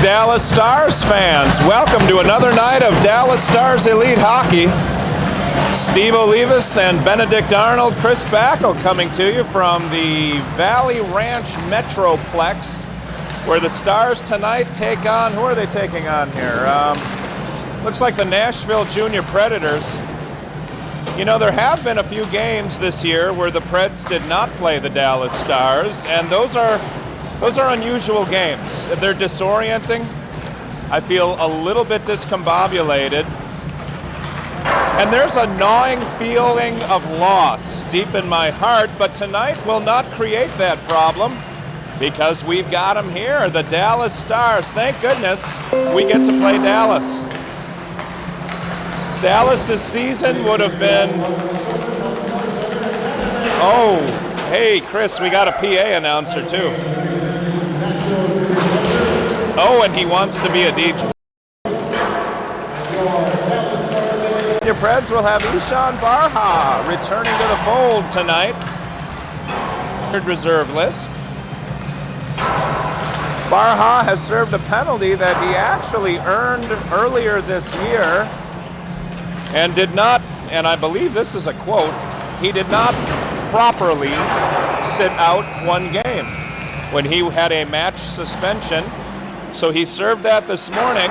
Dallas Stars fans, welcome to another night of Dallas Stars Elite Hockey. Steve Olivas and Benedict Arnold, Chris Backel coming to you from the Valley Ranch Metroplex, where the Stars tonight take on, who are they taking on here? Looks like the Nashville Junior Predators. You know, there have been a few games this year where the Preds did not play the Dallas Stars, and those are unusual games. They're disorienting. I feel a little bit discombobulated. And there's a gnawing feeling of loss deep in my heart, but tonight will not create that problem because we've got them here, the Dallas Stars. Thank goodness we get to play Dallas. Dallas's season would have been... Oh, hey, Chris, we got a PA announcer too. Oh, and he wants to be a DJ. Your Preds will have Ishan Barha returning to the fold tonight. Reserve list. Barha has served a penalty that he actually earned earlier this year and did not, and I believe this is a quote, he did not properly sit out one game when he had a match suspension. So he served that this morning.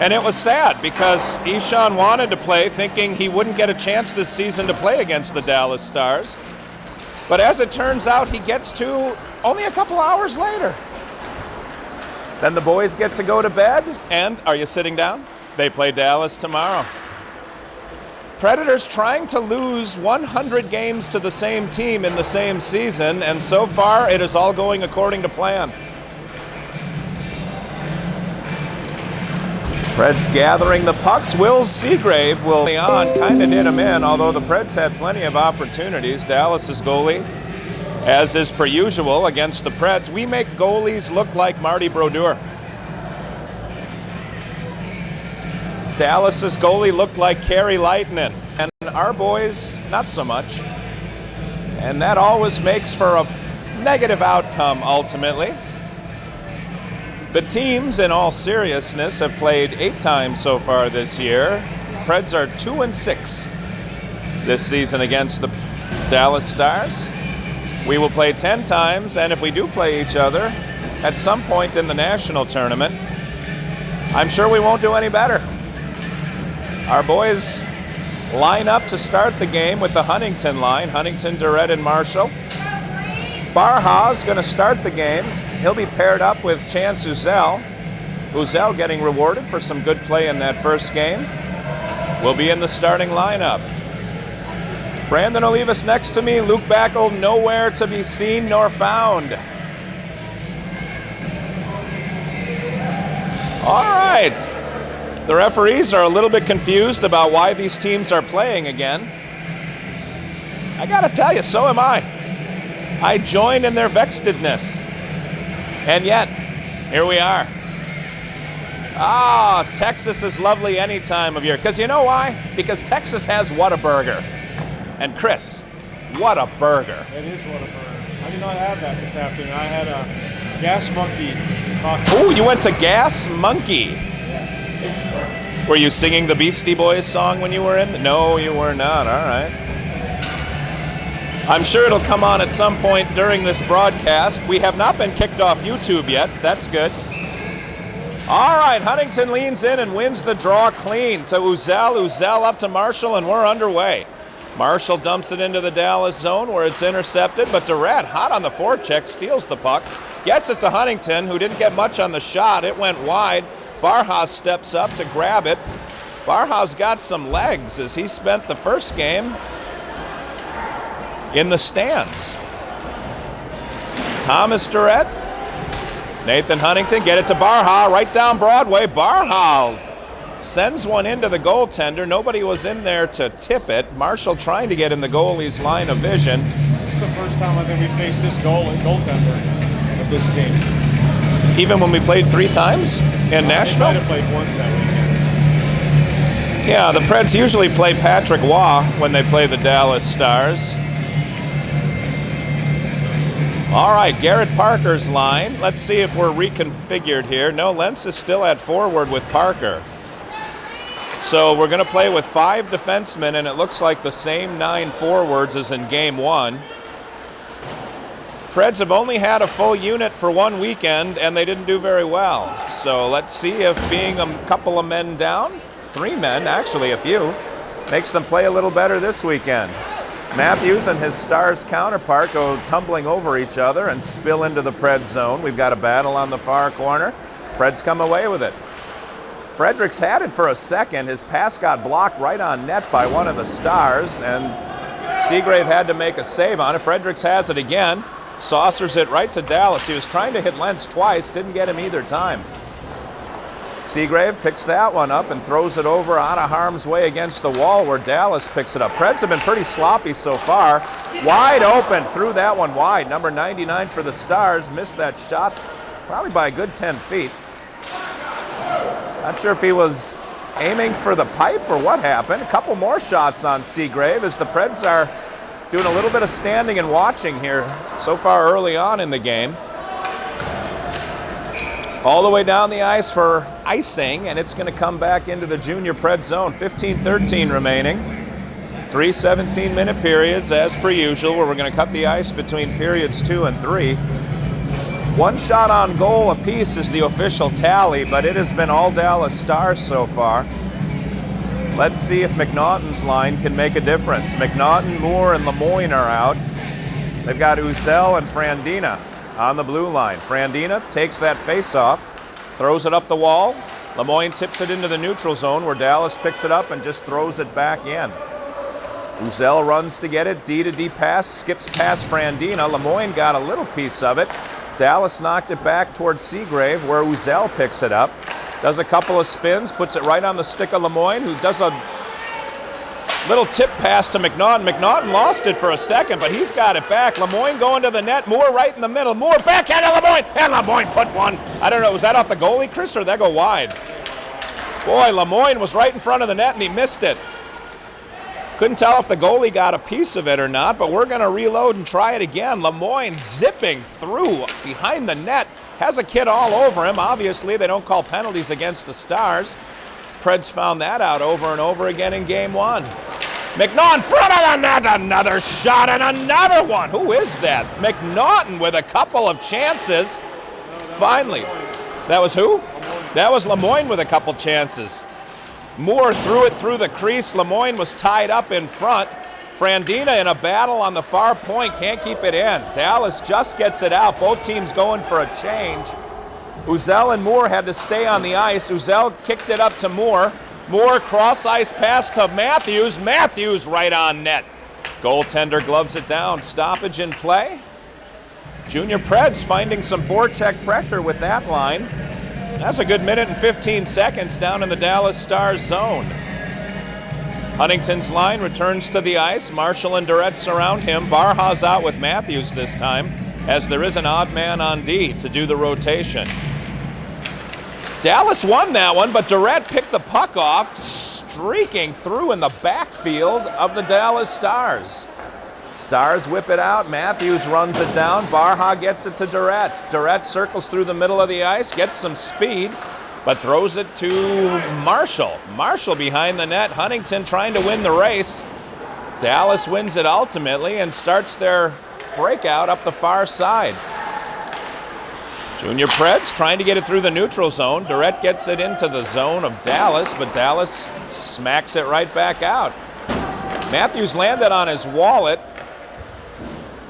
And it was sad because Ishan wanted to play, thinking he wouldn't get a chance this season to play against the Dallas Stars. But as it turns out, he gets to only a couple hours later. Then the boys get to go to bed, and are you sitting down? They play Dallas tomorrow. Predators trying to lose 100 games to the same team in the same season, and so far it is all going according to plan. Preds gathering the pucks. Will Seagrave will be on, kind of did him in, although the Preds had plenty of opportunities. Dallas's goalie, as is per usual against the Preds, we make goalies look like Marty Brodeur. Dallas's goalie looked like Carey Lightnin, and our boys, not so much. And that always makes for a negative outcome, ultimately. The teams, in all seriousness, have played 8 times so far this year. Preds are 2-6 this season against the Dallas Stars. We will play 10 times, and if we do play each other at some point in the national tournament, I'm sure we won't do any better. Our boys line up to start the game with the Huntington line, Huntington, Durrett, and Marshall. Barha is going to start the game. He'll be paired up with Chance Uzel. Uzel getting rewarded for some good play in that first game. Will be in the starting lineup. Brandon Olivas next to me. Luke Backel nowhere to be seen nor found. All right. The referees are a little bit confused about why these teams are playing again. I gotta tell you, so am I. I join in their vexedness. And yet, here we are. Ah, Texas is lovely any time of year. Because you know why? Because Texas has Whataburger. And Chris, what a burger. It is Whataburger. I did not have that this afternoon. I had a Gas Monkey cocktail. Oh, you went to Gas Monkey. Were you singing the Beastie Boys song when you were in? No, you were not. All right. I'm sure it'll come on at some point during this broadcast. We have not been kicked off YouTube yet. That's good. All right, Huntington leans in and wins the draw clean to Uzel. Uzel up to Marshall, and we're underway. Marshall dumps it into the Dallas zone where it's intercepted, but Durrett, hot on the forecheck, steals the puck, gets it to Huntington, who didn't get much on the shot. It went wide. Barha steps up to grab it. Barha's got some legs as he spent the first game in the stands. Thomas Durrett, Nathan Huntington, get it to Barha, right down Broadway. Barha sends one into the goaltender. Nobody was in there to tip it. Marshall trying to get in the goalie's line of vision. This is the first time I think we faced this goaltender of this team. Even when we played 3 times in Nashville? We might have played once that weekend. Yeah, the Preds usually play Patrick Waugh when they play the Dallas Stars. All right, Garrett Parker's line. Let's see if we're reconfigured here. No, Lentz is still at forward with Parker. So we're going to play with 5 defensemen, and it looks like the same 9 forwards as in game 1. Preds have only had a full unit for 1 weekend, and they didn't do very well. So let's see if being a couple of men down, 3 men, actually a few, makes them play a little better this weekend. Matthews and his Stars counterpart go tumbling over each other and spill into the Preds zone. We've got a battle on the far corner. Preds come away with it. Fredericks had it for a second. His pass got blocked right on net by one of the Stars, and Seagrave had to make a save on it. Fredericks has it again. Saucers it right to Dallas. He was trying to hit Lentz twice, didn't get him either time. Seagrave picks that one up and throws it over out of harm's way against the wall where Dallas picks it up. Preds have been pretty sloppy so far. Wide open, threw that one wide. Number 99 for the Stars missed that shot probably by a good 10 feet. Not sure if he was aiming for the pipe or what happened. A couple more shots on Seagrave as the Preds are doing a little bit of standing and watching here so far early on in the game. All the way down the ice for icing, and it's going to come back into the junior Pred zone. 15-13 remaining. 3 17-minute periods as per usual, where we're going to cut the ice between periods 2 and 3. 1 shot on goal apiece is the official tally, but it has been all Dallas Stars so far. Let's see if McNaughton's line can make a difference. McNaughton, Moore, and Lemoyne are out. They've got Uzel and Frandina on the blue line. Frandina takes that face-off, throws it up the wall. Lemoyne tips it into the neutral zone where Dallas picks it up and just throws it back in. Uzel runs to get it, D-to-D pass, skips past Frandina. Lemoyne got a little piece of it. Dallas knocked it back towards Seagrave where Uzel picks it up. Does a couple of spins, puts it right on the stick of Lemoyne, who does a little tip pass to McNaughton. McNaughton lost it for a second, but he's got it back. Lemoyne going to the net. Moore right in the middle. Moore backhand to Lemoyne, and Lemoyne put one. I don't know, was that off the goalie, Chris, or did that go wide? Boy, Lemoyne was right in front of the net, and he missed it. Couldn't tell if the goalie got a piece of it or not, but we're going to reload and try it again. Lemoyne zipping through behind the net. Has a kid all over him. Obviously, they don't call penalties against the Stars. Preds found that out over and over again in game 1. McNaughton, front of the net, another shot and another one. Who is that? McNaughton with a couple of chances. Finally. That was who? That was Lemoyne with a couple chances. Moore threw it through the crease. Lemoyne was tied up in front. Frandina in a battle on the far point, can't keep it in. Dallas just gets it out. Both teams going for a change. Uzel and Moore had to stay on the ice. Uzel kicked it up to Moore. Moore cross ice pass to Matthews. Matthews right on net. Goaltender gloves it down. Stoppage in play. Junior Preds finding some forecheck pressure with that line. That's a good minute and 15 seconds down in the Dallas Stars zone. Huntington's line returns to the ice. Marshall and Durrett surround him. Barha's out with Matthews this time, as there is an odd man on D to do the rotation. Dallas won that one, but Durrett picked the puck off, streaking through in the backfield of the Dallas Stars. Stars whip it out. Matthews runs it down. Barha gets it to Durrett. Durrett circles through the middle of the ice, gets some speed, but throws it to Marshall. Marshall behind the net. Huntington trying to win the race. Dallas wins it ultimately and starts their breakout up the far side. Junior Preds trying to get it through the neutral zone. Durrett gets it into the zone of Dallas, but Dallas smacks it right back out. Matthews landed on his wallet.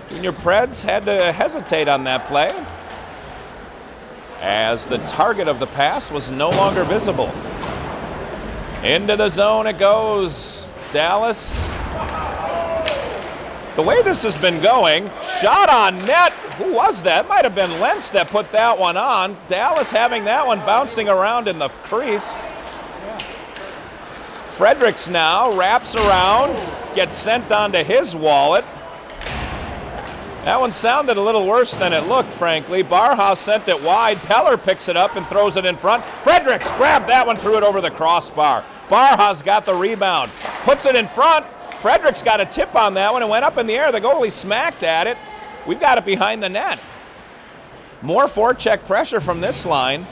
Junior Preds had to hesitate on that play, as the target of the pass was no longer visible. Into the zone it goes. Dallas. The way this has been going, shot on net. Who was that? Might have been Lentz that put that one on. Dallas having that one bouncing around in the crease. Fredericks now wraps around, gets sent onto his wallet. That one sounded a little worse than it looked, frankly. Barha sent it wide. Peller picks it up and throws it in front. Fredericks grabbed that one, threw it over the crossbar. Barha's got the rebound, puts it in front. Fredericks got a tip on that one and went up in the air. The goalie smacked at it. We've got it behind the net. More forecheck pressure from this line.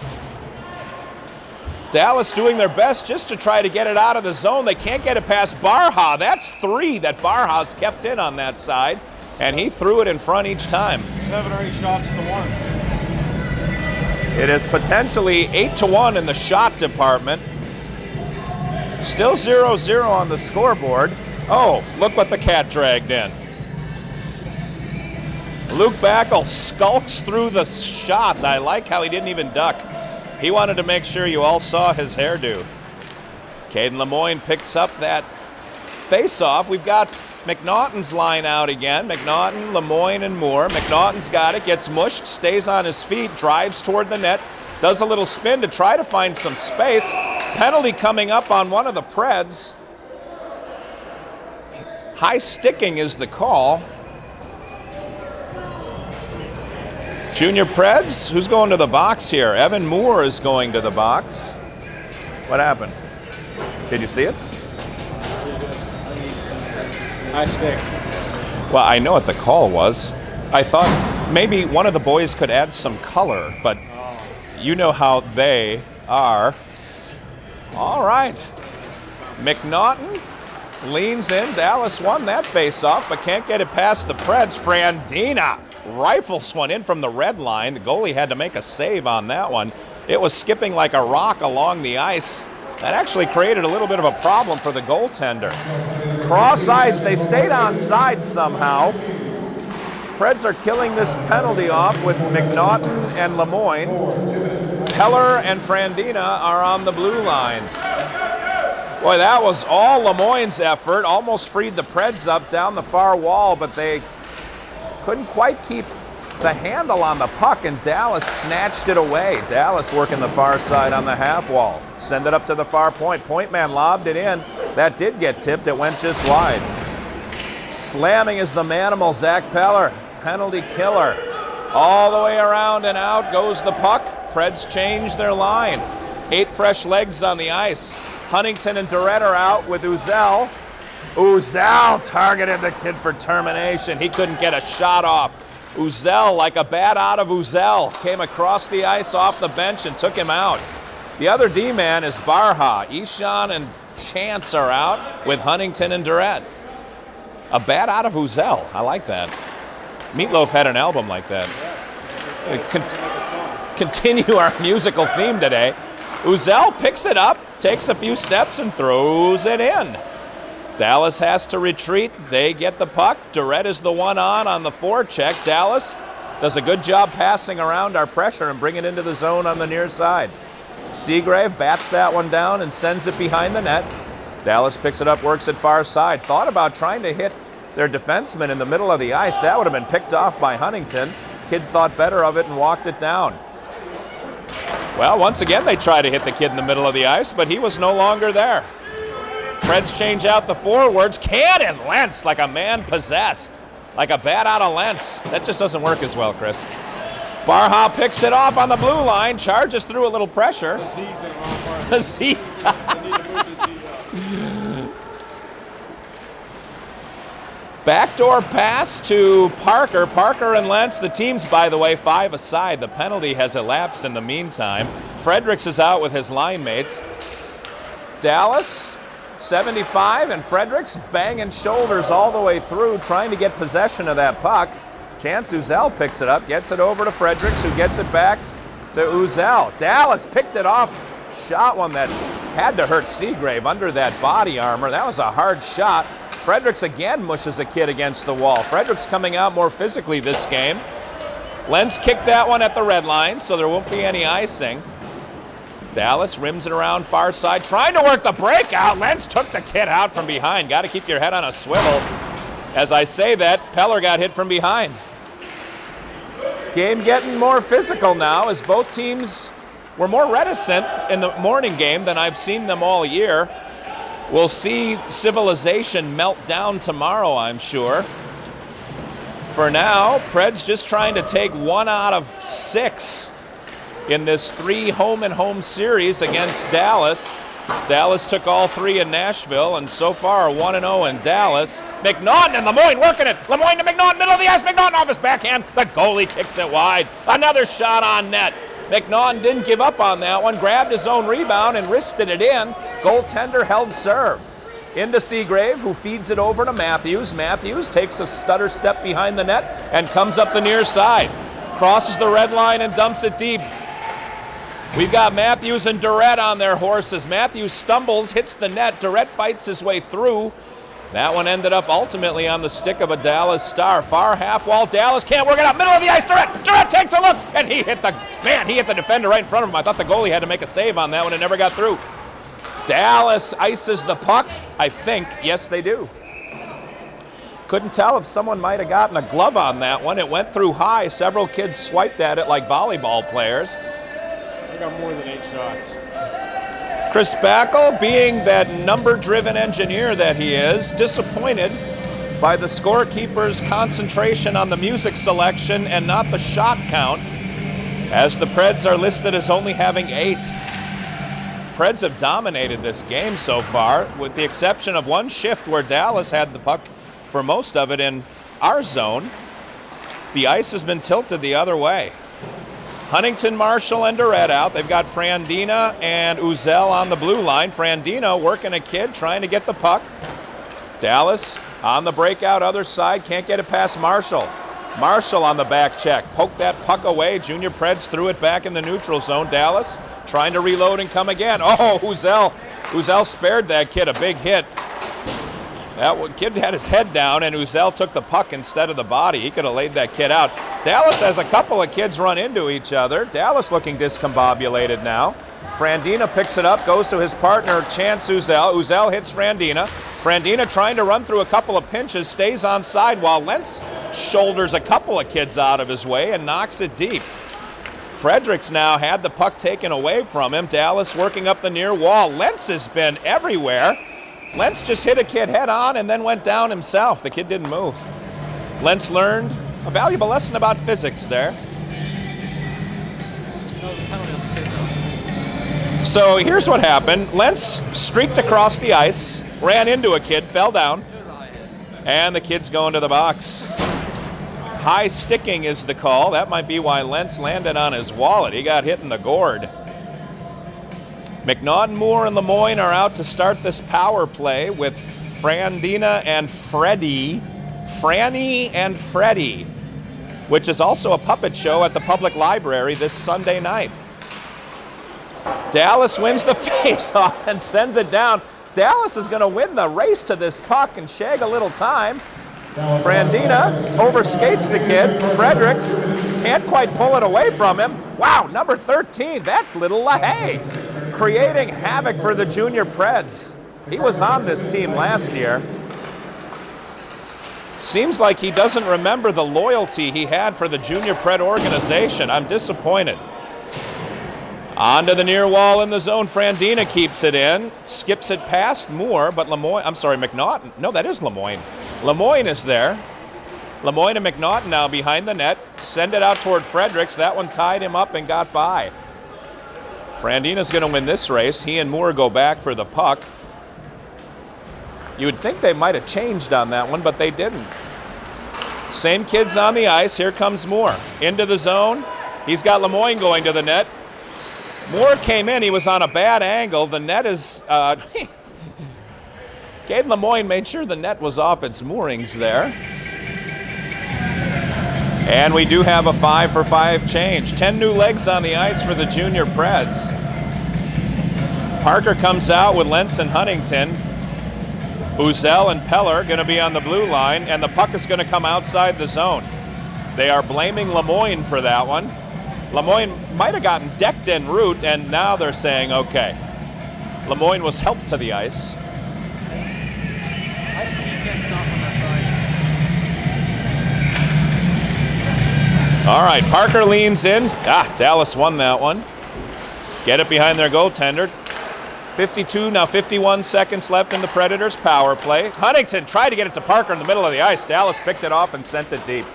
Dallas doing their best just to try to get it out of the zone. They can't get it past Barha. That's 3 that Barha's kept in on that side, and he threw it in front each time. 7 or 8 shots to 1. It is potentially 8-1 in the shot department. Still 0-0 on the scoreboard. Oh, look what the cat dragged in. Luke Backel skulks through the shot. I like how he didn't even duck. He wanted to make sure you all saw his hairdo. Caden Lemoyne picks up that face-off. We've got McNaughton's line out again. McNaughton, Lemoyne, and Moore. McNaughton's got it, gets mushed, stays on his feet, drives toward the net, does a little spin to try to find some space. Penalty coming up on one of the Preds. High sticking is the call. Junior Preds, who's going to the box here? Evan Moore is going to the box. What happened? Did you see it? High stick. Well, I know what the call was. I thought maybe one of the boys could add some color, but you know how they are. All right. McNaughton leans in. Dallas won that face-off, but can't get it past the Preds. Frandina rifles one in from the red line. The goalie had to make a save on that one. It was skipping like a rock along the ice. That actually created a little bit of a problem for the goaltender. Cross ice, they stayed onside somehow. Preds are killing this penalty off with McNaughton and Lemoyne. Heller and Frandina are on the blue line. Boy, that was all Lemoyne's effort. Almost freed the Preds up down the far wall, but they couldn't quite keep the handle on the puck, and Dallas snatched it away. Dallas working the far side on the half wall. Send it up to the far point. Point man lobbed it in. That did get tipped. It went just wide. Slamming is the manimal, Zach Peller. Penalty killer. All the way around and out goes the puck. Preds change their line. 8 fresh legs on the ice. Huntington and Durrett are out with Uzel. Uzel targeted the kid for termination. He couldn't get a shot off. Uzel, like a bat out of Uzel, came across the ice off the bench and took him out. The other D-man is Barha. Ishan and Chance are out with Huntington and Durrett. A bat out of Uzel. I like that. Meatloaf had an album like that. Continue our musical theme today. Uzel picks it up, takes a few steps, and throws it in. Dallas has to retreat. They get the puck. Durrett is the one on the forecheck. Dallas does a good job passing around our pressure and bringing it into the zone on the near side. Seagrave bats that one down and sends it behind the net. Dallas picks it up, works it far side. Thought about trying to hit their defenseman in the middle of the ice. That would have been picked off by Huntington. Kid thought better of it and walked it down. Well, once again, they try to hit the kid in the middle of the ice, but he was no longer there. Preds change out the forwards. Cannon Lentz like a man possessed. Like a bat out of Lentz. That just doesn't work as well, Chris. Barha picks it off on the blue line, charges through a little pressure. The Z. Backdoor pass to Parker. Parker and Lentz, the team's, by the way, 5 aside. The penalty has elapsed in the meantime. Fredericks is out with his line mates. Dallas, 75, and Fredericks banging shoulders all the way through, trying to get possession of that puck. Chance Uzel picks it up, gets it over to Fredericks, who gets it back to Uzel. Dallas picked it off, shot one that had to hurt Seagrave under that body armor. That was a hard shot. Fredericks again mushes a kid against the wall. Fredericks coming out more physically this game. Lentz kicked that one at the red line, so there won't be any icing. Dallas rims it around far side, trying to work the breakout. Lentz took the kid out from behind. Got to keep your head on a swivel. As I say that, Peller got hit from behind. Game getting more physical now as both teams were more reticent in the morning game than I've seen them all year. We'll see civilization melt down tomorrow, I'm sure. For now, Preds just trying to take 1 out of 6 in this 3 home-and-home series against Dallas. Dallas took all 3 in Nashville, and so far 1-0 in Dallas. McNaughton and Lemoyne working it. Lemoyne to McNaughton, middle of the ice. McNaughton off his backhand. The goalie kicks it wide. Another shot on net. McNaughton didn't give up on that one. Grabbed his own rebound and wristed it in. Goaltender held serve. Into Seagrave, who feeds it over to Matthews. Matthews takes a stutter step behind the net and comes up the near side. Crosses the red line and dumps it deep. We've got Matthews and Durrett on their horses. Matthews stumbles, hits the net. Durrett fights his way through. That one ended up ultimately on the stick of a Dallas star. Far half wall. Dallas can't work it out. Middle of the ice. Durrett takes a look, and he hit the defender right in front of him. I thought the goalie had to make a save on that one. It never got through. Dallas ices the puck. I think, yes, they do. Couldn't tell if someone might have gotten a glove on that one. It went through high. Several kids swiped at it like volleyball players. I got more than 8 shots. Chris Backel, being that number-driven engineer that he is, disappointed by the scorekeeper's concentration on the music selection and not the shot count, as the Preds are listed as only having 8. Preds have dominated this game so far, with the exception of one shift where Dallas had the puck for most of it in our zone. The ice has been tilted the other way. Huntington, Marshall, and Durrett out. They've got Frandina and Uzel on the blue line. Frandina working a kid, trying to get the puck. Dallas on the breakout other side, can't get it past Marshall. Marshall on the back check, poked that puck away. Junior Preds threw it back in the neutral zone. Dallas trying to reload and come again. Oh, Uzel spared that kid a big hit. That kid had his head down, and Uzel took the puck instead of the body. He could have laid that kid out. Dallas has a couple of kids run into each other. Dallas looking discombobulated now. Frandina picks it up, goes to his partner, Chance Uzel. Uzel hits Frandina. Frandina trying to run through a couple of pinches, stays on side while Lentz shoulders a couple of kids out of his way and knocks it deep. Fredericks now had the puck taken away from him. Dallas working up the near wall. Lentz has been everywhere. Lentz just hit a kid head on and then went down himself. The kid didn't move. Lentz learned a valuable lesson about physics there. So here's what happened. Lentz streaked across the ice, ran into a kid, fell down, and the kid's going to the box. High sticking is the call. That might be why Lentz landed on his wallet. He got hit in the gourd. McNaughton, Moore, and Lemoyne are out to start this power play with Frandina and Freddie. Franny and Freddie, which is also a puppet show at the public library this Sunday night. Dallas wins the face-off and sends it down. Dallas is going to win the race to this puck and shag a little time. Frandina overskates the kid. Fredericks can't quite pull it away from him. Wow, number 13, that's Little LaHaye, creating havoc for the Junior Preds. He was on this team last year. Seems like he doesn't remember the loyalty he had for the Junior Pred organization. I'm disappointed. Onto the near wall in the zone. Frandina keeps it in, skips it past Moore, but McNaughton. No, that is Lemoyne. Lemoyne is there. Lemoyne and McNaughton now behind the net. Send it out toward Fredericks. That one tied him up and got by. Frandina's going to win this race. He and Moore go back for the puck. You would think they might have changed on that one, but they didn't. Same kids on the ice. Here comes Moore. Into the zone. He's got Lemoyne going to the net. Moore came in. He was on a bad angle. The net is... Caden Lemoyne made sure the net was off its moorings there. And we do have a 5-for-5 change. 10 new legs on the ice for the Junior Preds. Parker comes out with Lentz and Huntington. Uzel and Peller going to be on the blue line, and the puck is going to come outside the zone. They are blaming Lemoyne for that one. Lemoyne might have gotten decked en route, and now they're saying, okay. Lemoyne was helped to the ice. All right, Parker leans in. Dallas won that one. Get it behind their goaltender. 52, now 51 seconds left in the Predators' power play. Huntington tried to get it to Parker in the middle of the ice. Dallas picked it off and sent it deep.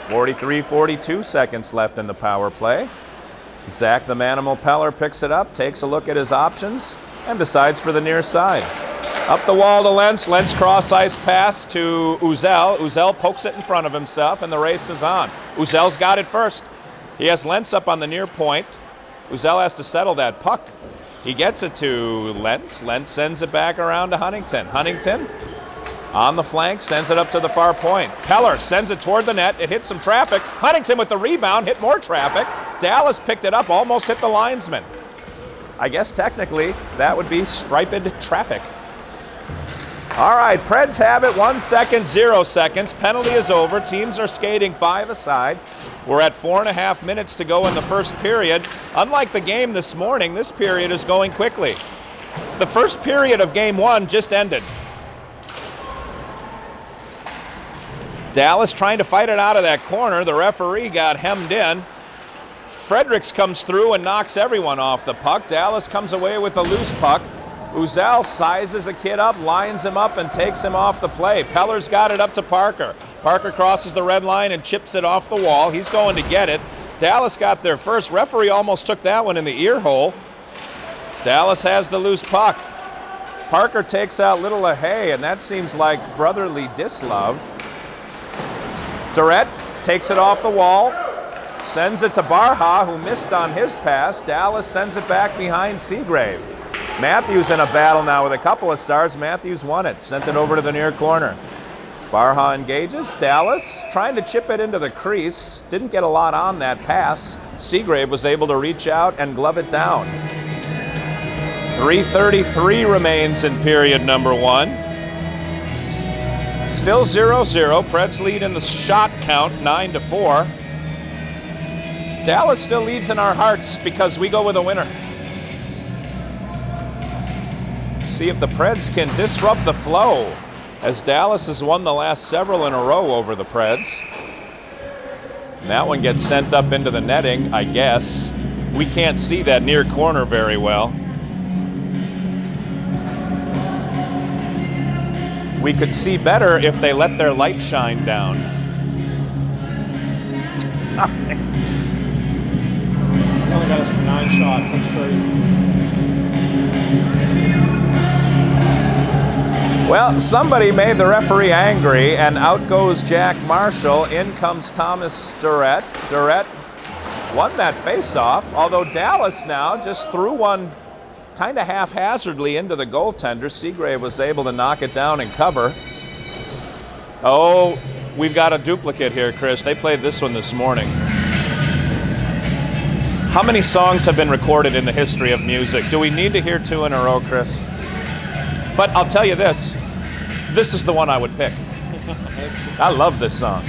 43, 42 seconds left in the power play. Zach the Manimal Peller picks it up, takes a look at his options, and decides for the near side. Up the wall to Lentz. Lentz cross-ice pass to Uzel. Uzel pokes it in front of himself, and the race is on. Uzel's got it first. He has Lentz up on the near point. Uzel has to settle that puck. He gets it to Lentz. Lentz sends it back around to Huntington. Huntington on the flank, sends it up to the far point. Peller sends it toward the net. It hits some traffic. Huntington with the rebound, hit more traffic. Dallas picked it up, almost hit the linesman. I guess technically that would be striped traffic. All right, Preds have it. 1 second, 0 seconds. Penalty is over. Teams are skating 5 aside. We're at 4.5 minutes to go in the first period. Unlike the game this morning, this period is going quickly. The first period of game 1 just ended. Dallas trying to fight it out of that corner. The referee got hemmed in. Fredericks comes through and knocks everyone off the puck. Dallas comes away with a loose puck. Uzel sizes a kid up, lines him up, and takes him off the play. Peller's got it up to Parker. Parker crosses the red line and chips it off the wall. He's going to get it. Dallas got there first. Referee almost took that one in the ear hole. Dallas has the loose puck. Parker takes out Little LaHaye, and that seems like brotherly dislove. Durrett takes it off the wall, sends it to Barha, who missed on his pass. Dallas sends it back behind Seagrave. Matthews in a battle now with a couple of stars. Matthews won it, sent it over to the near corner. Barha engages. Dallas trying to chip it into the crease. Didn't get a lot on that pass. Seagrave was able to reach out and glove it down. 3:33 remains in period number 1. Still 0-0. Preds lead in the shot count 9-4. Dallas still leads in our hearts because we go with a winner. See if the Preds can disrupt the flow, as Dallas has won the last several in a row over the Preds. And that one gets sent up into the netting, I guess. We can't see that near corner very well. We could see better if they let their light shine down. He only got us for 9 shots. That's crazy. Well, somebody made the referee angry, and out goes Jack Marshall. In comes Thomas Durrett. Durrett won that face-off, although Dallas now just threw one kind of haphazardly into the goaltender. Seagrave was able to knock it down and cover. Oh, we've got a duplicate here, Chris. They played this one this morning. How many songs have been recorded in the history of music? Do we need to hear 2 in a row, Chris? But I'll tell you this is the one I would pick. I love this song.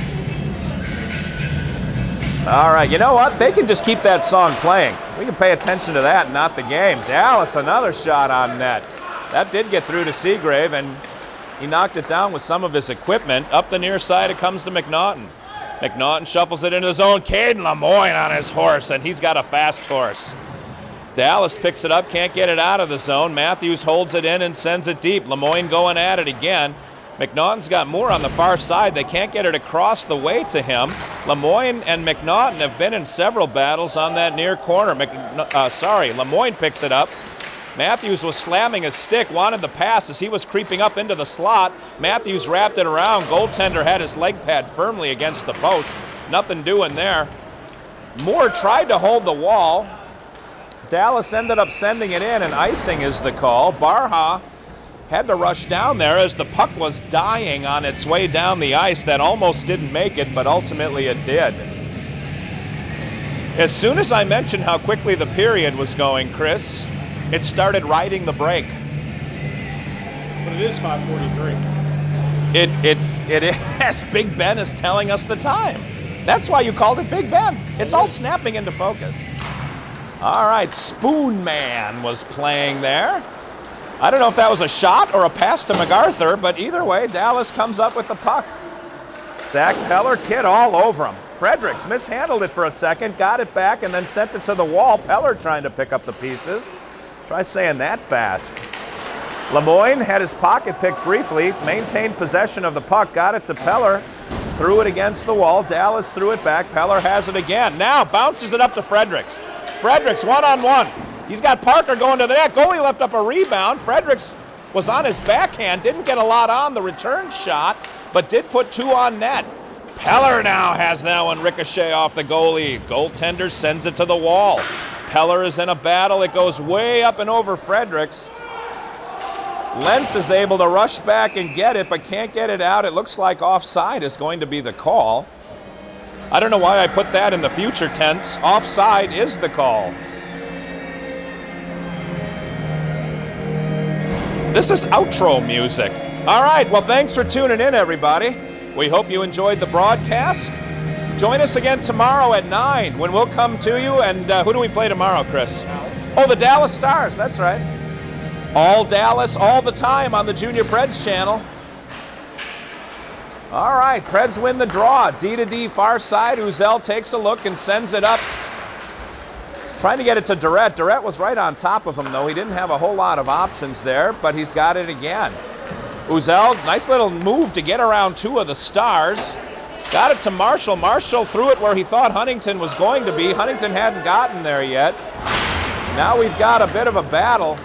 All right, you know what? They can just keep that song playing. We can pay attention to that, not the game. Dallas, another shot on net. That did get through to Seagrave, and he knocked it down with some of his equipment. Up the near side, it comes to McNaughton. McNaughton shuffles it into the zone. Caden Lemoyne on his horse, and he's got a fast horse. Dallas picks it up, can't get it out of the zone. Matthews holds it in and sends it deep. Lemoyne going at it again. McNaughton's got more on the far side. They can't get it across the way to him. Lemoyne and McNaughton have been in several battles on that near corner. Lemoyne picks it up. Matthews was slamming his stick, wanted the pass as he was creeping up into the slot. Matthews wrapped it around. Goaltender had his leg pad firmly against the post. Nothing doing there. Moore tried to hold the wall. Dallas ended up sending it in, and icing is the call. Barha had to rush down there as the puck was dying on its way down the ice. That almost didn't make it, but ultimately it did. As soon as I mentioned how quickly the period was going, Chris, it started riding the break. But it is 5:43. It is. Big Ben is telling us the time. That's why you called it Big Ben. It's all snapping into focus. All right, Spoon Man was playing there. I don't know if that was a shot or a pass to MacArthur, but either way, Dallas comes up with the puck. Zach Peller, kid all over him. Fredericks mishandled it for a second, got it back, and then sent it to the wall. Peller trying to pick up the pieces. Try saying that fast. Lemoyne had his pocket picked briefly, maintained possession of the puck, got it to Peller, threw it against the wall. Dallas threw it back. Peller has it again. Now bounces it up to Fredericks. Fredericks one-on-one. He's got Parker going to the net. Goalie left up a rebound. Fredericks was on his backhand, didn't get a lot on the return shot, but did put 2 on net. Peller now has that one ricochet off the goalie. Goaltender sends it to the wall. Peller is in a battle. It goes way up and over Fredericks. Lentz is able to rush back and get it, but can't get it out. It looks like offside is going to be the call. I don't know why I put that in the future tense. Offside is the call. This is outro music. All right, well, thanks for tuning in, everybody. We hope you enjoyed the broadcast. Join us again tomorrow at 9 when we'll come to you. And who do we play tomorrow, Chris? Oh, the Dallas Stars. That's right. All Dallas, all the time on the Junior Preds channel. All right, Preds win the draw. D to D, far side. Uzel takes a look and sends it up. Trying to get it to Durrett. Durrett was right on top of him, though. He didn't have a whole lot of options there, but he's got it again. Uzel, nice little move to get around 2 of the Stars. Got it to Marshall. Marshall threw it where he thought Huntington was going to be. Huntington hadn't gotten there yet. Now we've got a bit of a battle.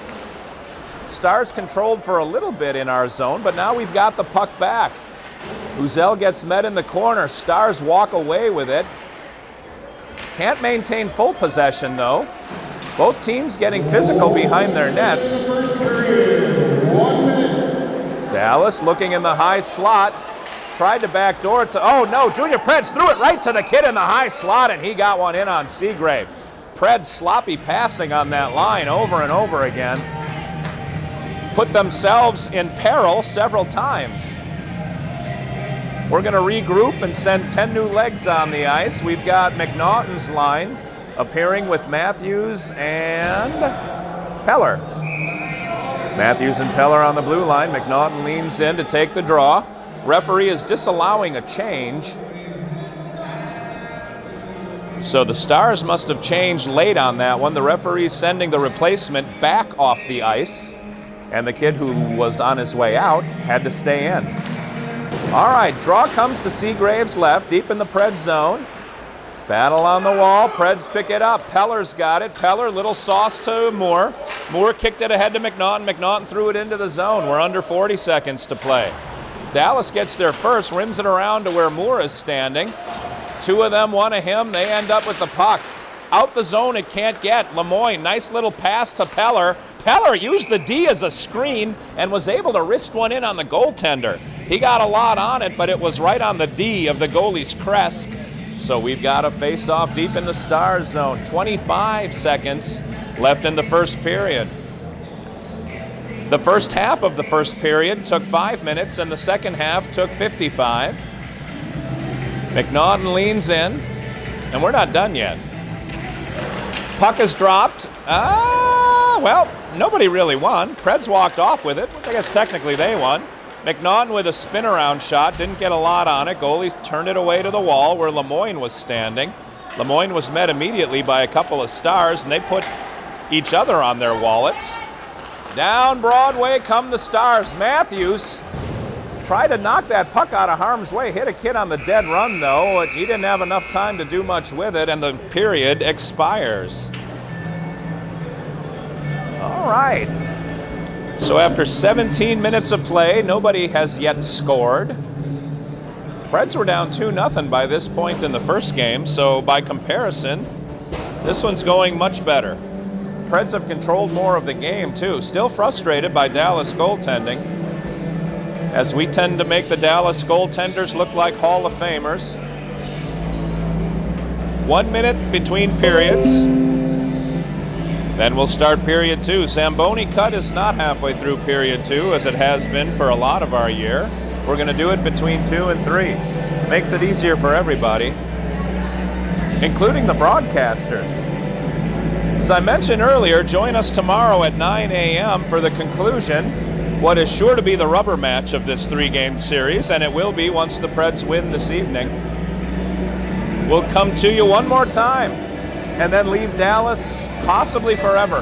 Stars controlled for a little bit in our zone, but now we've got the puck back. Uzel gets met in the corner. Stars walk away with it. Can't maintain full possession, though. Both teams getting physical behind their nets. Dallas looking in the high slot. Tried to backdoor it to, oh no, Junior Preds threw it right to the kid in the high slot, and he got one in on Seagrave. Preds sloppy passing on that line over and over again. Put themselves in peril several times. We're going to regroup and send 10 new legs on the ice. We've got McNaughton's line appearing with Matthews and Peller. Matthews and Peller on the blue line. McNaughton leans in to take the draw. Referee is disallowing a change. So the Stars must have changed late on that one. The referee's sending the replacement back off the ice, and the kid who was on his way out had to stay in. All right, draw comes to Seagrave's left, deep in the Preds zone. Battle on the wall, Preds pick it up. Peller's got it. Peller, little sauce to Moore. Moore kicked it ahead to McNaughton. McNaughton threw it into the zone. We're under 40 seconds to play. Dallas gets there first, rims it around to where Moore is standing. 2 of them, 1 of him. They end up with the puck. Out the zone it can't get. Lemoyne, nice little pass to Peller. Peller used the D as a screen and was able to wrist one in on the goaltender. He got a lot on it, but it was right on the D of the goalie's crest. So we've got a face-off deep in the Stars zone. 25 seconds left in the first period. The first half of the first period took 5 minutes, and the second half took 55. McNaughton leans in, and we're not done yet. Puck is dropped. Well, nobody really won. Preds walked off with it. I guess technically they won. McNaughton with a spin-around shot, didn't get a lot on it. Goalie turned it away to the wall where Lemoyne was standing. Lemoyne was met immediately by a couple of Stars, and they put each other on their wallets. Down Broadway come the Stars. Matthews tried to knock that puck out of harm's way. Hit a kid on the dead run, though. He didn't have enough time to do much with it, and the period expires. All right. So after 17 minutes of play, nobody has yet scored. Preds were down 2-0 by this point in the first game, so by comparison, this one's going much better. Preds have controlled more of the game, too. Still frustrated by Dallas goaltending, as we tend to make the Dallas goaltenders look like Hall of Famers. 1 minute between periods. Then we'll start period 2. Zamboni cut is not halfway through period 2, as it has been for a lot of our year. We're going to do it between 2 and 3. Makes it easier for everybody, including the broadcasters. As I mentioned earlier, join us tomorrow at 9 a.m. for the conclusion, what is sure to be the rubber match of this 3-game series, and it will be once the Preds win this evening. We'll come to you one more time and then leave Dallas possibly forever.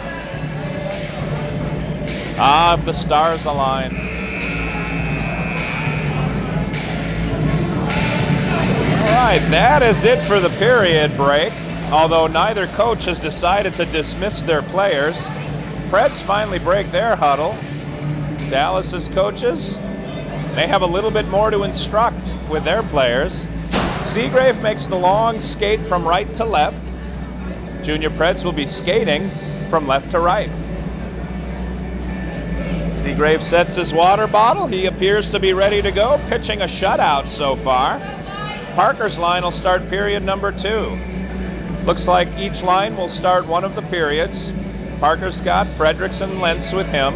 If the Stars align. All right, that is it for the period break. although neither coach has decided to dismiss their players. Preds finally break their huddle. Dallas's coaches, they have a little bit more to instruct with their players. Seagrave makes the long skate from right to left. Junior Preds will be skating from left to right. Seagrave sets his water bottle. He appears to be ready to go, pitching a shutout so far. Parker's line will start period number 2. Looks like each line will start one of the periods. Parker's got Fredericks and Lentz with him.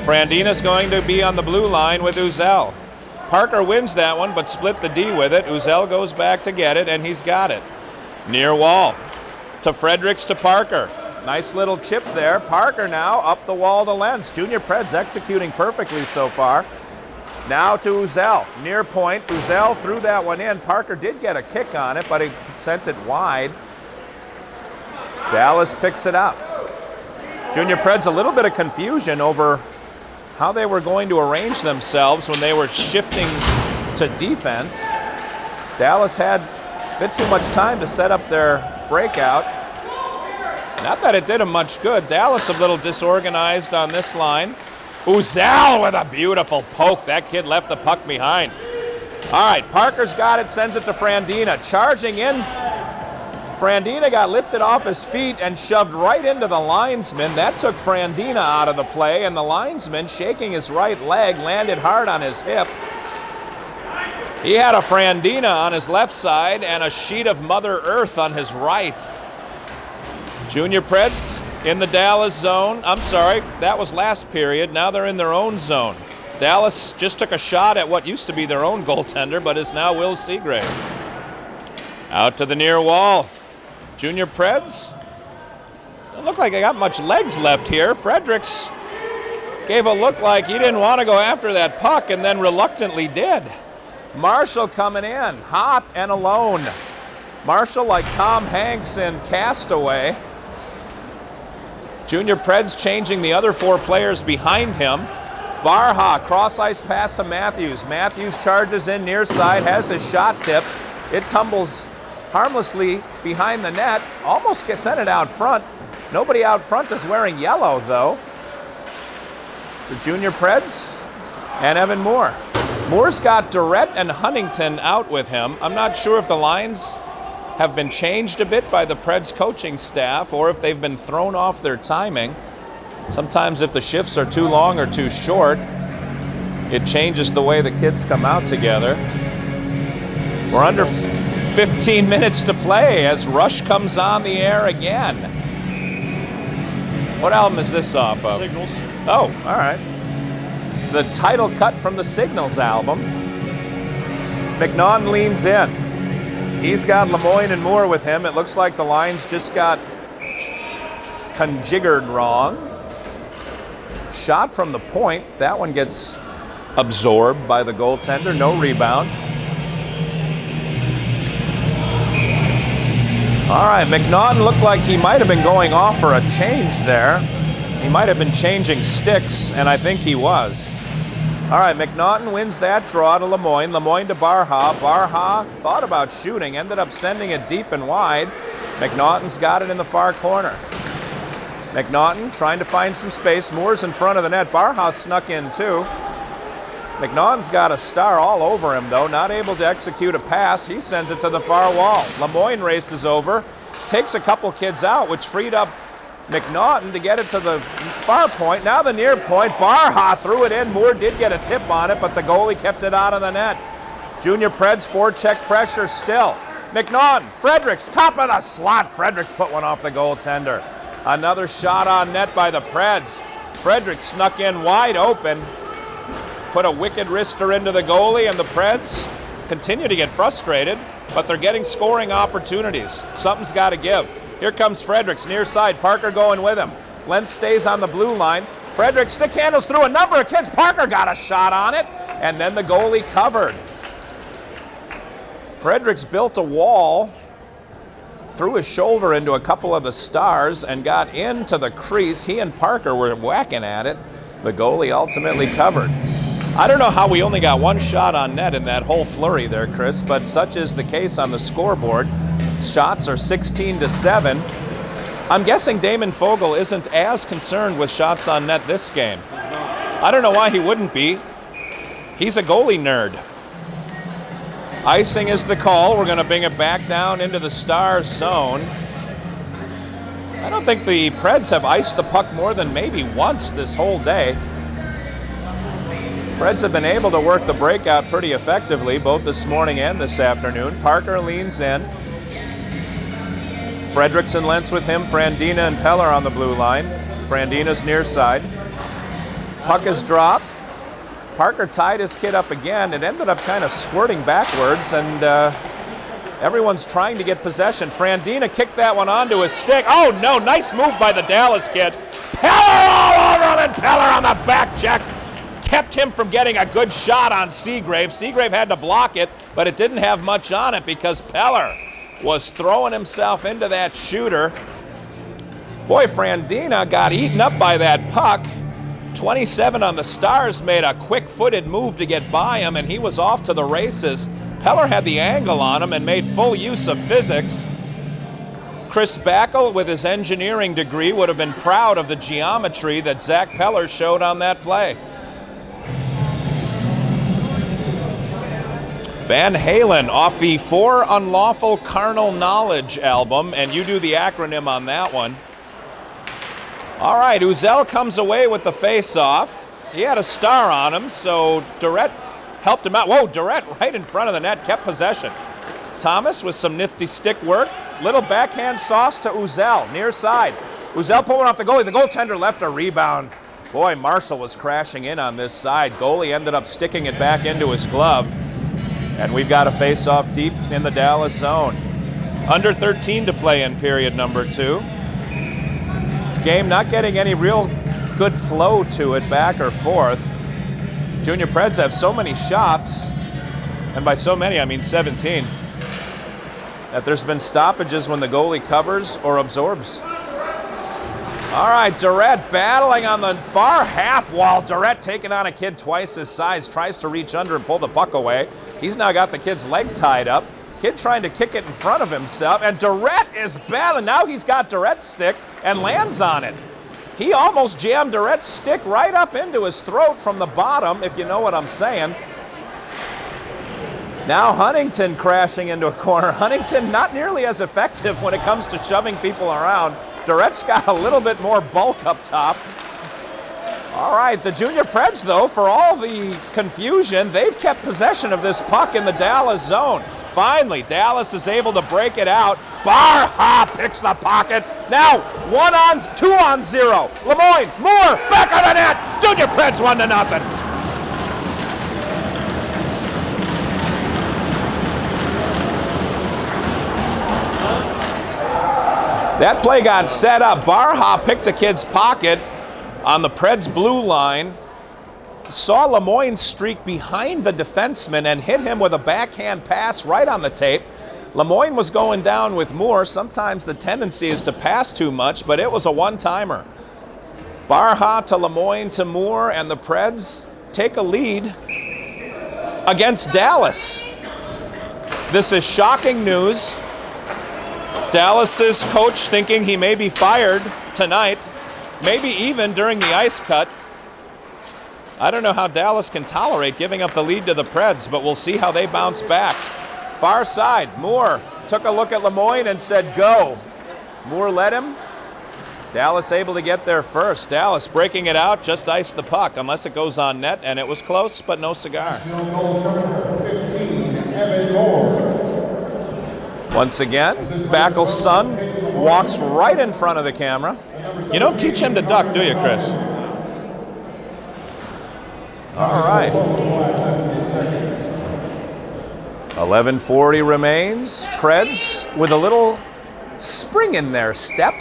Frandina's going to be on the blue line with Uzel. Parker wins that one, but split the D with it. Uzel goes back to get it, and he's got it. Near wall to Fredericks to Parker. Nice little chip there. Parker now up the wall to Lentz. Junior Preds executing perfectly so far. Now to Uzel. Near point. Uzel threw that one in. Parker did get a kick on it, but he sent it wide. Dallas picks it up. Junior Preds, a little bit of confusion over how they were going to arrange themselves when they were shifting to defense. Dallas had a bit too much time to set up their breakout. Not that it did them much good. Dallas a little disorganized on this line. Uzel with a beautiful poke. That kid left the puck behind. All right, Parker's got it, sends it to Frandina. Charging in. Frandina got lifted off his feet and shoved right into the linesman. That took Frandina out of the play, and the linesman, shaking his right leg, landed hard on his hip. He had a Frandina on his left side and a sheet of Mother Earth on his right. Junior Preds in the Dallas zone. I'm sorry, that was last period. Now they're in their own zone. Dallas just took a shot at what used to be their own goaltender, but is now Will Seagrave. Out to the near wall. Junior Preds, don't look like they got much legs left here. Fredericks gave a look like he didn't want to go after that puck and then reluctantly did. Marshall coming in, hot and alone. Marshall like Tom Hanks in Castaway. Junior Preds changing the other 4 players behind him. Barha, cross ice pass to Matthews. Matthews charges in near side, has his shot tip. It tumbles harmlessly behind the net, almost sent it out front. Nobody out front is wearing yellow, though. The Junior Preds and Evan Moore. Moore's got Durrett and Huntington out with him. I'm not sure if the lines have been changed a bit by the Preds coaching staff or if they've been thrown off their timing. Sometimes if the shifts are too long or too short, it changes the way the kids come out together. We're under 15 minutes to play as Rush comes on the air again. What album is this off of? Signals. Oh, all right. The title cut from the Signals album. McNaughton leans in. He's got Lemoyne and Moore with him. It looks like the lines just got conjigured wrong. Shot from the point. That one gets absorbed by the goaltender. No rebound. All right, McNaughton looked like he might have been going off for a change there. He might have been changing sticks, and I think he was. All right, McNaughton wins that draw to Lemoyne. Lemoyne to Barha. Barha thought about shooting, ended up sending it deep and wide. McNaughton's got it in the far corner. McNaughton trying to find some space. Moore's in front of the net. Barha snuck in too. McNaughton's got a star all over him, though, not able to execute a pass. He sends it to the far wall. Lemoyne races over, takes a couple kids out, which freed up McNaughton to get it to the far point. Now the near point. Barha threw it in. Moore did get a tip on it, but the goalie kept it out of the net. Junior Preds forecheck pressure still. McNaughton, Fredericks, top of the slot. Fredericks put one off the goaltender. Another shot on net by the Preds. Fredericks snuck in wide open. Put a wicked wrister into the goalie, and the Preds continue to get frustrated, but they're getting scoring opportunities. Something's got to give. Here comes Fredericks, near side. Parker going with him. Lentz stays on the blue line. Fredericks stick handles through a number of kids. Parker got a shot on it, and then the goalie covered. Fredericks built a wall, threw his shoulder into a couple of the stars, and got into the crease. He and Parker were whacking at it. The goalie ultimately covered. I don't know how we only got one shot on net in that whole flurry there, Chris, but such is the case on the scoreboard. Shots are 16-7. I'm guessing Damon Fogel isn't as concerned with shots on net this game. I don't know why he wouldn't be. He's a goalie nerd. Icing is the call. We're going to bring it back down into the Stars zone. I don't think the Preds have iced the puck more than maybe once this whole day. Preds have been able to work the breakout pretty effectively, both this morning and this afternoon. Parker leans in. Fredrickson lents with him. Frandina and Peller on the blue line. Frandina's near side. Puck is dropped. Parker tied his kid up again. It ended up kind of squirting backwards, and everyone's trying to get possession. Frandina kicked that one onto his stick. Oh, no, nice move by the Dallas kid. Peller all over him, and Peller on the back check. Kept him from getting a good shot on Seagrave. Seagrave had to block it, but it didn't have much on it because Peller was throwing himself into that shooter. Boy, Frandina got eaten up by that puck. 27 on the Stars made a quick-footed move to get by him, and he was off to the races. Peller had the angle on him and made full use of physics. Chris Backel, with his engineering degree, would have been proud of the geometry that Zach Peller showed on that play. Van Halen off the For Unlawful Carnal Knowledge album, and you do the acronym on that one. All right, Uzel comes away with the face-off. He had a star on him, so Durrett helped him out. Whoa, Durrett right in front of the net, kept possession. Thomas with some nifty stick work. Little backhand sauce to Uzel, near side. Uzel pulling off the goalie. The goaltender left a rebound. Boy, Marshall was crashing in on this side. Goalie ended up sticking it back into his glove. And we've got a face-off deep in the Dallas zone. Under 13 to play in period number 2. Game not getting any real good flow to it back or forth. Junior Preds have so many shots, and by so many I mean 17, that there's been stoppages when the goalie covers or absorbs. All right, Durrett battling on the far half wall. Durrett taking on a kid twice his size, tries to reach under and pull the puck away. He's now got the kid's leg tied up. Kid trying to kick it in front of himself, and Durrett is battling. Now he's got Durrett's stick and lands on it. He almost jammed Durrett's stick right up into his throat from the bottom, if you know what I'm saying. Now Huntington crashing into a corner. Huntington not nearly as effective when it comes to shoving people around. Durrett's got a little bit more bulk up top. All right, the Junior Preds, though, for all the confusion, they've kept possession of this puck in the Dallas zone. Finally, Dallas is able to break it out. Barha picks the pocket. Now, 2-on-0. Lemoyne, Moore, back of the net. Junior Preds 1-0. That play got set up. Barha picked a kid's pocket on the Preds blue line. Saw Lemoyne streak behind the defenseman and hit him with a backhand pass right on the tape. Lemoyne was going down with Moore. Sometimes the tendency is to pass too much, but it was a one-timer. Barha to Lemoyne to Moore, and the Preds take a lead against Dallas. This is shocking news. Dallas's coach thinking he may be fired tonight, maybe even during the ice cut. I don't know how Dallas can tolerate giving up the lead to the Preds, but we'll see how they bounce back. Far side, Moore took a look at Lemoyne and said, go. Moore led him. Dallas able to get there first. Dallas breaking it out, just iced the puck, unless it goes on net, and it was close, but no cigar. Once again, Backel's son walks right in front of the camera. You don't teach him to duck, do you, Chris? All right. 11:40 remains. Preds with a little spring in their step.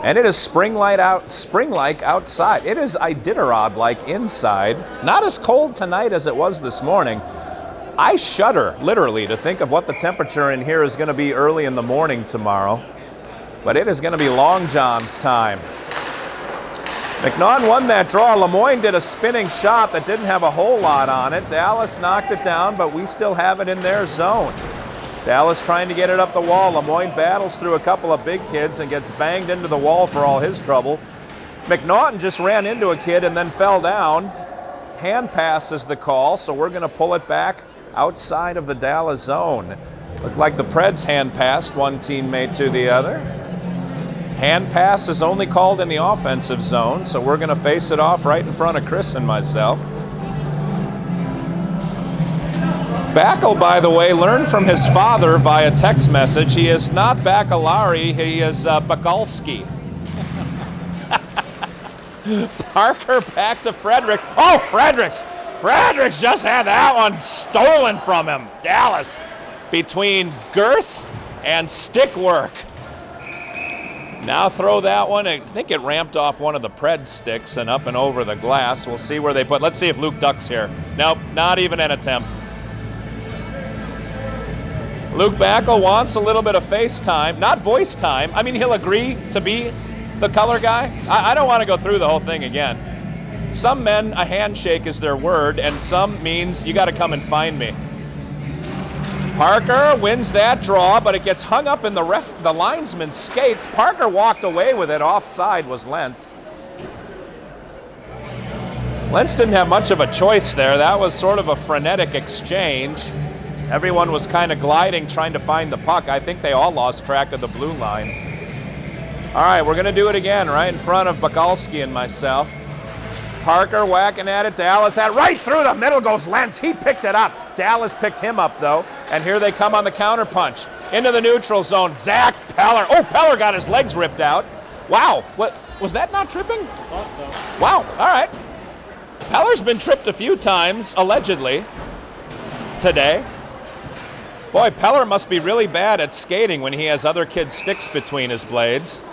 And it is spring-like outside. It is Iditarod-like inside. Not as cold tonight as it was this morning. I shudder, literally, to think of what the temperature in here is going to be early in the morning tomorrow. But it is going to be Long John's time. McNaughton won that draw. Lemoyne did a spinning shot that didn't have a whole lot on it. Dallas knocked it down, but we still have it in their zone. Dallas trying to get it up the wall. Lemoyne battles through a couple of big kids and gets banged into the wall for all his trouble. McNaughton just ran into a kid and then fell down. Hand pass is the call, so we're going to pull it back outside of the Dallas zone. Looked like the Preds hand passed one teammate to the other. Hand pass is only called in the offensive zone, so we're going to face it off right in front of Chris and myself. Backel, by the way, learned from his father via text message. He is not Baccalari, he is Bakalski. Parker back to Frederick. Oh, Fredericks just had that one stolen from him. Dallas between girth and stick work. Now throw that one. I think it ramped off one of the Pred sticks and up and over the glass. We'll see where they put. Let's see if Luke ducks here. Nope, not even an attempt. Luke Backel wants a little bit of face time, not voice time. I mean, he'll agree to be the color guy. I don't want to go through the whole thing again. Some men, a handshake is their word, and some means you got to come and find me. Parker wins that draw, but it gets hung up in the linesman's skates. Parker walked away with it. Offside was Lentz. Lentz didn't have much of a choice there. That was sort of a frenetic exchange. Everyone was kind of gliding, trying to find the puck. I think they all lost track of the blue line. All right, we're going to do it again right in front of Bakalski and myself. Parker whacking at it. Dallas had right through the middle goes Lentz. He picked it up. Dallas picked him up, though. And here they come on the counter punch. Into the neutral zone. Zach Peller. Oh, Peller got his legs ripped out. Wow. What was that not tripping? I thought so. Wow. All right. Peller's been tripped a few times, allegedly, today. Boy, Peller must be really bad at skating when he has other kids' sticks between his blades.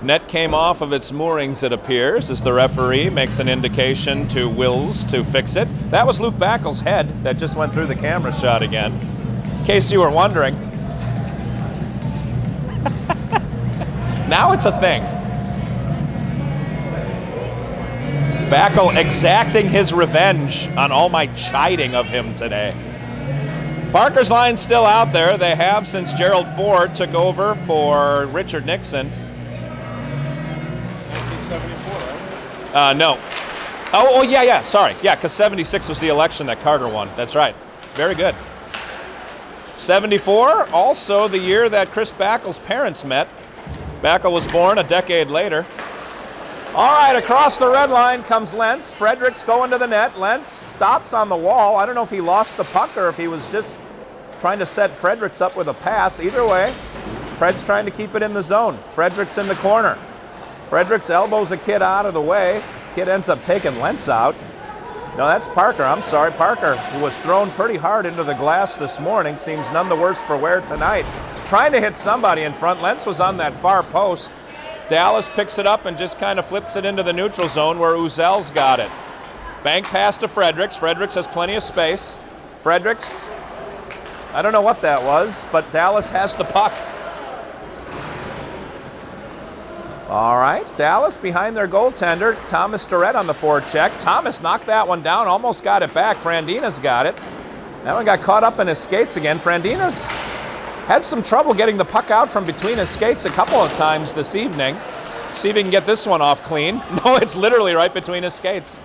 Net came off of its moorings, it appears, as the referee makes an indication to Wills to fix it. That was Luke Backel's head that just went through the camera shot again, in case you were wondering. Now it's a thing. Backel exacting his revenge on all my chiding of him today. Parker's line's still out there. They have since Gerald Ford took over for Richard Nixon. 1974, right? No. Oh, yeah, sorry. Yeah, because 76 was the election that Carter won. That's right. Very good. 74, also the year that Chris Backel's parents met. Backel was born a decade later. All right, across the red line comes Lentz. Fredericks going to the net. Lentz stops on the wall. I don't know if he lost the puck or if he was just trying to set Fredericks up with a pass. Either way, Fred's trying to keep it in the zone. Fredericks in the corner. Fredericks elbows a kid out of the way. Kid ends up taking Lentz out. No, that's Parker. I'm sorry. Parker, who was thrown pretty hard into the glass this morning, seems none the worse for wear tonight. Trying to hit somebody in front. Lentz was on that far post. Dallas picks it up and just kind of flips it into the neutral zone where Uzel's got it. Bank pass to Fredericks. Fredericks has plenty of space. Fredericks, I don't know what that was, but Dallas has the puck. All right, Dallas behind their goaltender. Thomas Durrett on the forecheck. Thomas knocked that one down, almost got it back. Frandina's got it. That one got caught up in his skates again. Frandina's had some trouble getting the puck out from between his skates a couple of times this evening. See if he can get this one off clean. No, it's literally right between his skates.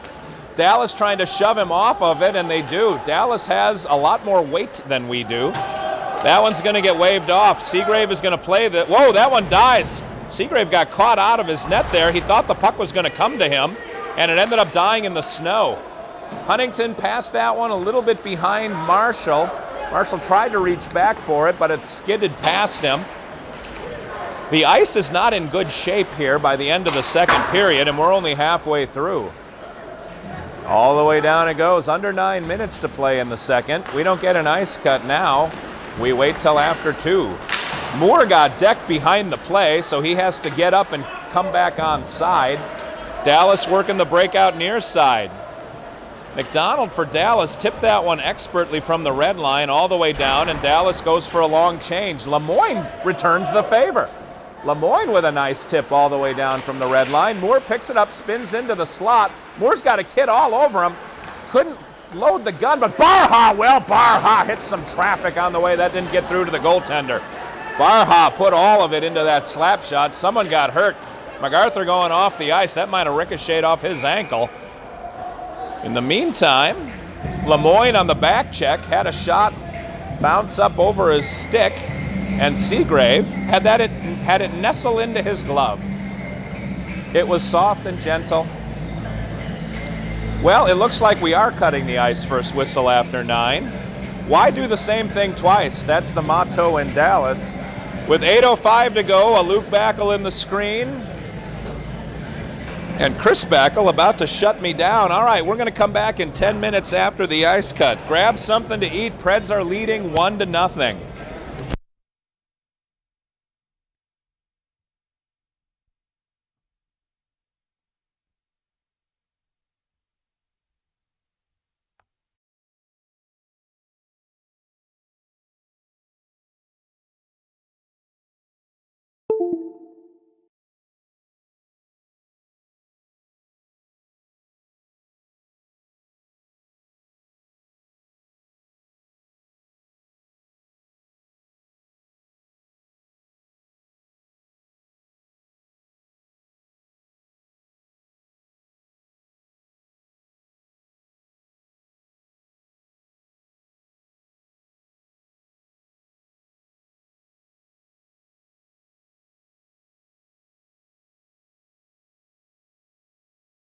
Dallas trying to shove him off of it, and they do. Dallas has a lot more weight than we do. That one's going to get waved off. Seagrave is going to play the... Whoa, that one dies. Seagrave got caught out of his net there. He thought the puck was going to come to him, and it ended up dying in the snow. Huntington passed that one a little bit behind Marshall. Marshall tried to reach back for it, but it skidded past him. The ice is not in good shape here by the end of the second period, and we're only halfway through. All the way down it goes. Under 9 minutes to play in the second. We don't get an ice cut now. We wait till after 2. Moore got decked behind the play, so he has to get up and come back on side. Dallas working the breakout near side. McDonald for Dallas tipped that one expertly from the red line all the way down, and Dallas goes for a long change. Lemoyne returns the favor. Lemoyne with a nice tip all the way down from the red line. Moore picks it up, spins into the slot. Moore's got a kid all over him. Couldn't load the gun, but Barha hit some traffic on the way. That didn't get through to the goaltender. Barha put all of it into that slap shot. Someone got hurt. MacArthur going off the ice. That might have ricocheted off his ankle. In the meantime, Lemoyne on the back check had a shot bounce up over his stick, and Seagrave had it nestle into his glove. It was soft and gentle. Well, it looks like we are cutting the ice first whistle after 9. Why do the same thing twice? That's the motto in Dallas. With 8:05 to go, a Luke Backel in the screen. And Chris Backel about to shut me down. All right, we're going to come back in 10 minutes after the ice cut. Grab something to eat. Preds are leading 1-0.